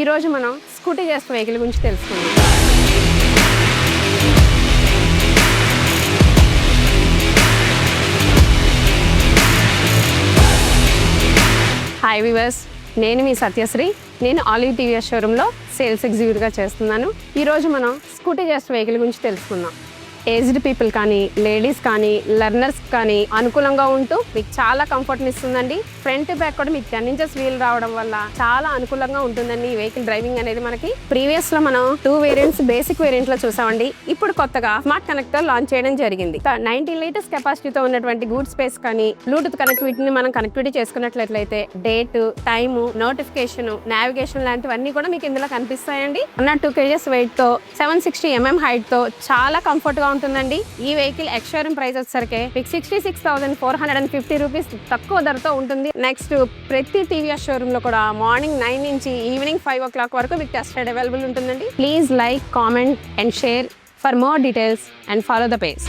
ఈరోజు మనం scooty just vehicle గురించి తెలుసుకుందాం. హాయ్ వ్యూవర్స్, నేను మీ సత్యశ్రీ. నేను ఆలివ్ టీవీఎస్ షోరూంలో సేల్స్ ఎగ్జిక్యూటివ్గా చేస్తున్నాను. ఈరోజు మనం స్కూటీ జస్ట్ వెహికల్ గురించి తెలుసుకుందాం. ఏజ్డ్ పీపుల్ కానీ, లేడీస్ కానీ, లెర్నర్స్ కానీ అనుకూలంగా ఉంటూ మీకు చాలా కంఫర్ట్ని ఇస్తుందండి. ఫ్రంట్ బ్యాక్ కూడా మీకు 10 inches వీల్ రావడం వల్ల చాలా అనుకూలంగా ఉంటుందండి ఈ వెహికల్ డ్రైవింగ్ అనేది. మనకి ప్రీవియస్ లో మనం 2 వేరియంట్స్ బేసిక్ వేరియంట్ లో చూసామండి. ఇప్పుడు కొత్తగా స్మార్ట్ కనెక్టర్ లాంచ్ చేయడం జరిగింది. 19 liters కెపాసిటీతో ఉన్నటువంటి గూడ్ స్పేస్ కానీ, బ్లూటూత్ కనెక్టివిటీని మనం కనెక్టివిటీ చేసుకున్నట్లయితే డేట్, టైమ్, నోటిఫికేషన్, నావిగేషన్ లాంటివన్నీ కూడా మీకు ఇందులో కనిపిస్తాయండి. 2 kgs వెయిట్ తో 760 mm హైట్ తో చాలా కంఫర్ట్ గా ఉంటుందండి. ఈ వెహికల్ ఎక్స్ షోరూమ్ ప్రైస్ వచ్చేసరికి మీకు 66,450 రూపీస్ తక్కువ ధరతో ఉంటుంది. నెక్స్ట్ ప్రతి టీవీఎస్ షోరూమ్ లో కూడా మార్నింగ్ 9 నుంచి ఈవినింగ్ 5 o'clock వరకు మీకు టెస్ట్ రైడ్ అవైలబుల్ ఉంటుందండి. Please like, comment and share for more details and follow the page.